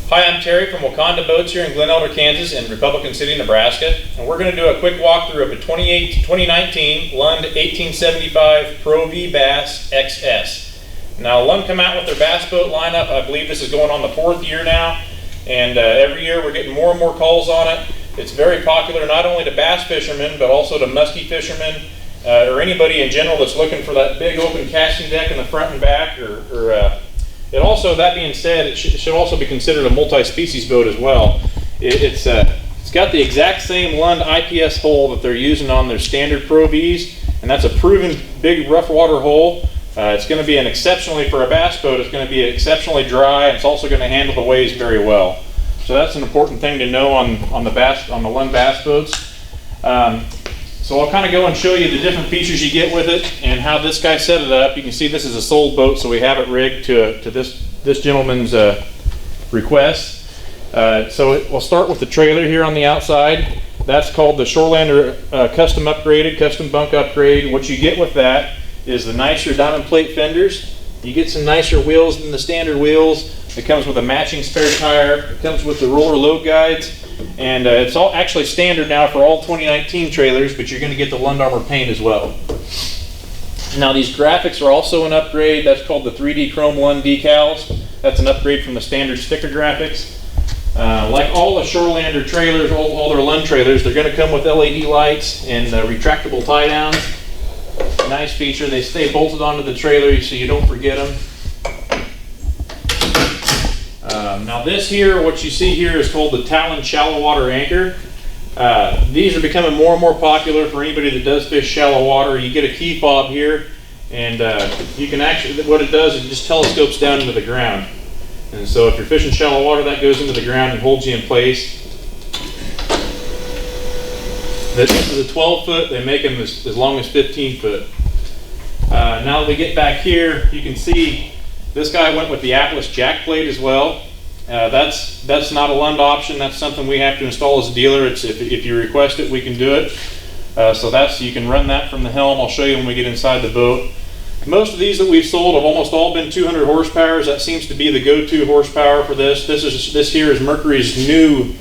Hi, I'm Terry from Waconda Boats here in Glen Elder, Kansas and Republican City, Nebraska. And we're going to do a quick walkthrough of a 2019 Lund 1875 Pro V Bass XS. Now, Lund come out with their bass boat lineup. I believe this is going on the 4th year now. And every year we're getting more and more calls on it. It's very popular not only to bass fishermen, but also to muskie fishermen or anybody in general that's looking for that big open casting deck in the front and back. It also, that being said, it should also be considered a multi-species boat as well. It's got the exact same Lund IPS hull that they're using on their standard Pro Vs, and that's a proven big rough water hull. It's going to be for a bass boat, it's going to be exceptionally dry, and it's also going to handle the waves very well. So that's an important thing to know on the Lund bass boats. So I'll kind of go and show you the different features you get with it and how this guy set it up. You can see this is a sold boat, so we have it rigged to this gentleman's request. So we'll start with the trailer here on the outside. That's called the Shorelander custom bunk upgrade. What you get with that is the nicer diamond plate fenders. You get some nicer wheels than the standard wheels. It comes with a matching spare tire. It comes with the roller load guides. And it's all actually standard now for all 2019 trailers, but you're going to get the Lund Armor paint as well. Now these graphics are also an upgrade. That's called the 3D Chrome Lund decals. That's an upgrade from the standard sticker graphics. Like all the Shorelander trailers, all their Lund trailers, they're going to come with LED lights and retractable tie downs. Nice feature. They stay bolted onto the trailer so you don't forget them. Now this here, what you see here is called the Talon shallow water anchor. These are becoming more and more popular for anybody that does fish shallow water. You get a key fob here, and you can actually, what it does is it just telescopes down into the ground. And so if you're fishing shallow water, that goes into the ground and holds you in place. This is a 12 foot, they make them as long as 15 foot. Now that we get back here, you can see this guy went with the Atlas jack plate as well. That's not a Lund option. That's something we have to install as a dealer. If you request it, we can do it. So you can run that from the helm. I'll show you when we get inside the boat. Most of these that we've sold have almost all been 200 horsepower. That seems to be the go-to horsepower for this. This here is Mercury's new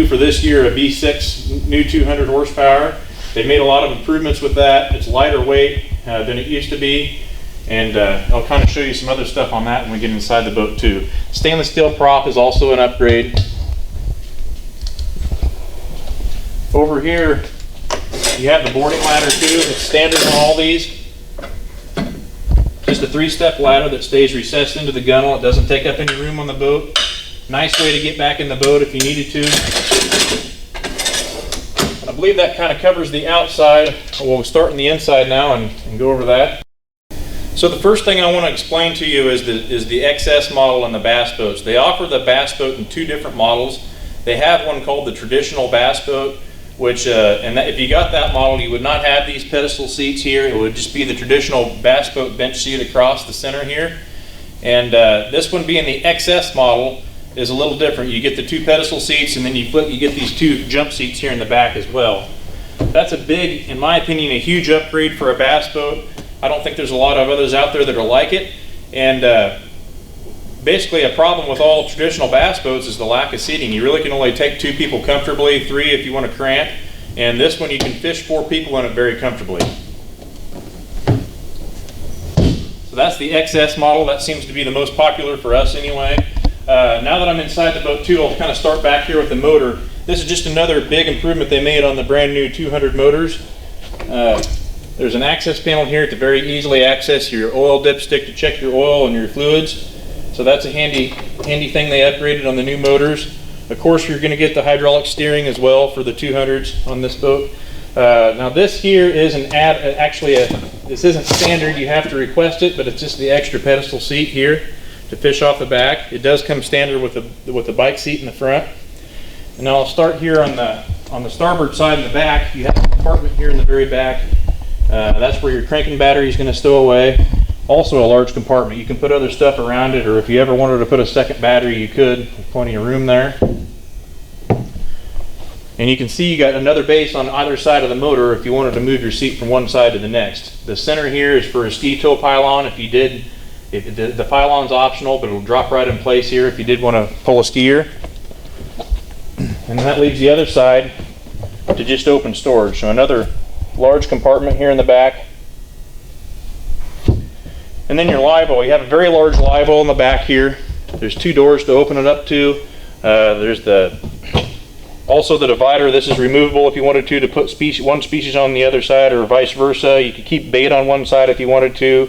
for this year, a V6 new 200 horsepower. They made a lot of improvements with that. It's lighter weight than it used to be. And I'll kind of show you some other stuff on that when we get inside the boat too. Stainless steel prop is also an upgrade. Over here, you have the boarding ladder too. It's standard on all these. Just a 3-step ladder that stays recessed into the gunnel. It doesn't take up any room on the boat. Nice way to get back in the boat if you needed to. I believe that kind of covers the outside. We'll start on the inside now and go over that. So the first thing I want to explain to you is the XS model in the bass boats. They offer the bass boat in 2 different models. They have one called the traditional bass boat, which if you got that model, you would not have these pedestal seats here. It would just be the traditional bass boat bench seat across the center here. And this one being the XS model is a little different. You get the 2 pedestal seats, and then you get these 2 jump seats here in the back as well. That's a big, in my opinion, a huge upgrade for a bass boat. I don't think there's a lot of others out there that are like it. And basically a problem with all traditional bass boats is the lack of seating. You really can only take 2 people comfortably, 3 if you want to cramp. And this one you can fish 4 people in it very comfortably. So that's the XS model. That seems to be the most popular for us anyway. Now that I'm inside the boat too, I'll kind of start back here with the motor. This is just another big improvement they made on the brand new 200 motors. There's an access panel here to very easily access your oil dipstick to check your oil and your fluids. So that's a handy thing they upgraded on the new motors. Of course, you're going to get the hydraulic steering as well for the 200s on this boat. Now this here is this isn't standard. You have to request it, but it's just the extra pedestal seat here to fish off the back. It does come standard with the bike seat in the front. And I'll start here on the starboard side in the back. You have a compartment here in the very back. That's where your cranking battery is going to stow away. Also a large compartment. You can put other stuff around it, or if you ever wanted to put a second battery, you could. There's plenty of room there. And you can see you got another base on either side of the motor if you wanted to move your seat from one side to the next. The center here is for a ski tow pylon if you did The pylon's optional, but it'll drop right in place here if you did want to pull a skier. And that leaves the other side to just open storage. So another large compartment here in the back. And then your live well, you have a very large live well in the back here. There's 2 doors to open it up to. There's also the divider. This is removable if you wanted to put one species on the other side, or vice versa. You could keep bait on one side if you wanted to.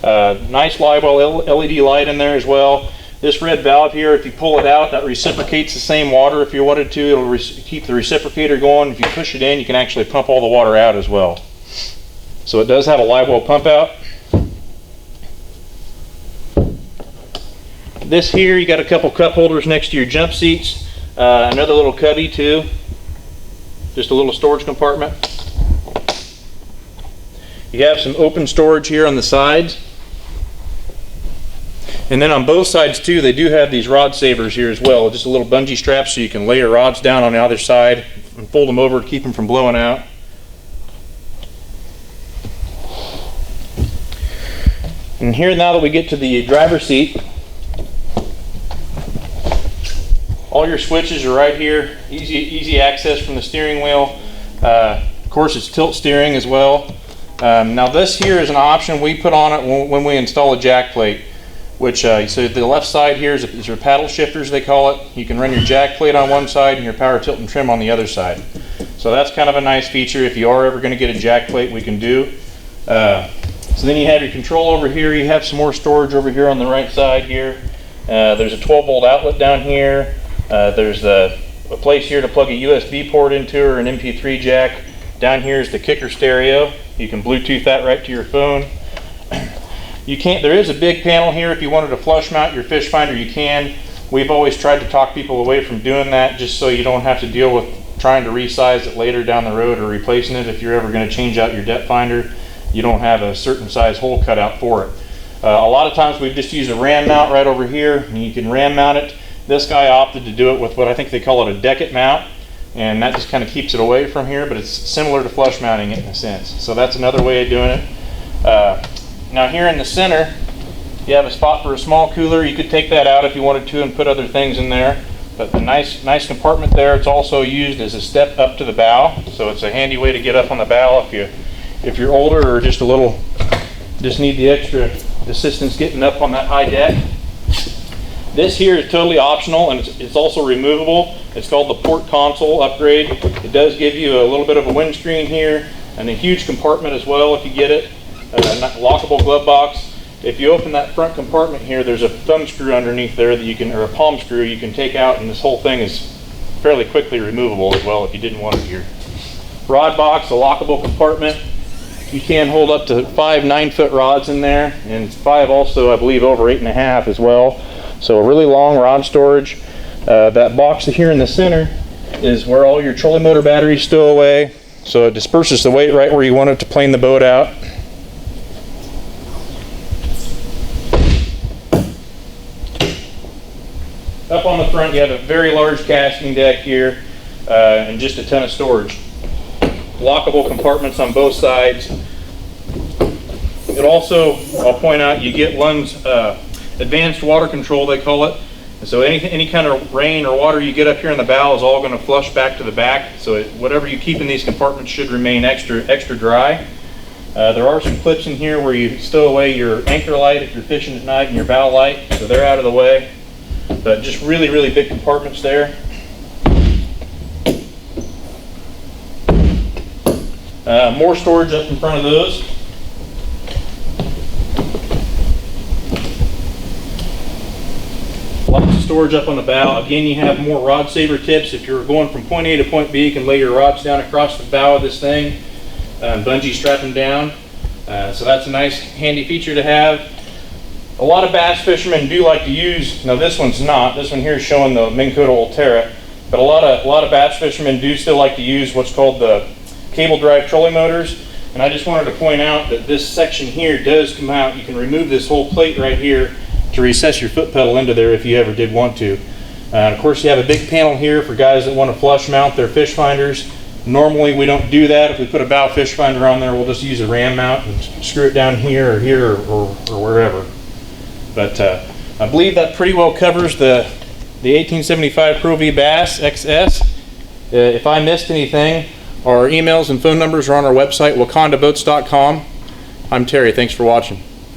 Nice live well LED light in there as well. This red valve here, if you pull it out, that reciprocates the same water if you wanted to. It'll keep the reciprocator going. If you push it in, you can actually pump all the water out as well. So it does have a live well pump out. This here, you got a couple cup holders next to your jump seats. Another little cubby too. Just a little storage compartment. You have some open storage here on the sides. And then on both sides too, they do have these rod savers here as well. Just a little bungee strap so you can lay your rods down on the other side and fold them over to keep them from blowing out. And here, now that we get to the driver's seat, all your switches are right here. Easy access from the steering wheel. Of course, it's tilt steering as well. Now this here is an option we put on it when we install a jack plate, which so the left side here is your paddle shifters, they call it. You can run your jack plate on one side and your power tilt and trim on the other side. So that's kind of a nice feature if you are ever going to get a jack plate, we can do. So then you have your control over here. You have some more storage over here on the right side here. There's a 12-volt outlet down here. There's a place here to plug a USB port into, or an MP3 jack. Down here is the kicker stereo. You can Bluetooth that right to your phone. There is a big panel here. If you wanted to flush mount your fish finder, you can. We've always tried to talk people away from doing that, just so you don't have to deal with trying to resize it later down the road, or replacing it if you're ever going to change out your depth finder. You don't have a certain size hole cut out for it. A lot of times we've just used a ram mount right over here, and you can ram mount it. This guy opted to do it with what I think they call it a decket mount, and that just kind of keeps it away from here, but it's similar to flush mounting it in a sense. So that's another way of doing it. Now here in the center, you have a spot for a small cooler. You could take that out if you wanted to and put other things in there. But the nice compartment there. It's also used as a step up to the bow, so it's a handy way to get up on the bow if you're older, or just need the extra assistance getting up on that high deck. This here is totally optional, and it's also removable. It's called the port console upgrade. It does give you a little bit of a windscreen here, and a huge compartment as well if you get it. Lockable glove box. If you open that front compartment here, there's a thumb screw underneath there that you can, or a palm screw you can take out, and this whole thing is fairly quickly removable as well if you didn't want it here. Rod box, a lockable compartment. You can hold up to 5 9-foot rods in there, and 5 also, I believe, over 8.5 as well. So a really long rod storage. That box here in the center is where all your trolling motor batteries stow away. So it disperses the weight right where you want it to plane the boat out. Up on the front, you have a very large casting deck here, and just a ton of storage. Lockable compartments on both sides. It also, I'll point out, you get Lund's advanced water control, they call it. And so any kind of rain or water you get up here in the bow is all going to flush back to the back. So whatever you keep in these compartments should remain extra dry. There are some clips in here where you stow away your anchor light if you're fishing at night, and your bow light, so they're out of the way. But just really big compartments there. More storage up in front of those. Lots of storage up on the bow. Again, you have more rod saver tips. If you're going from point A to point B, you can lay your rods down across the bow of this thing, bungee strap them down. So that's a nice handy feature to have. A lot of bass fishermen do like to use, now this one's not, this one here is showing the Minn Kota Ulterra, but a lot of bass fishermen do still like to use what's called the cable drive trolling motors. And I just wanted to point out that this section here does come out. You can remove this whole plate right here to recess your foot pedal into there if you ever did want to. Of course, you have a big panel here for guys that want to flush mount their fish finders. Normally we don't do that. If we put a bow fish finder on there, we'll just use a ram mount and screw it down here or wherever. But I believe that pretty well covers the 1875 Pro V Bass XS. If I missed anything, our emails and phone numbers are on our website, wacondaboats.com. I'm Terry. Thanks for watching.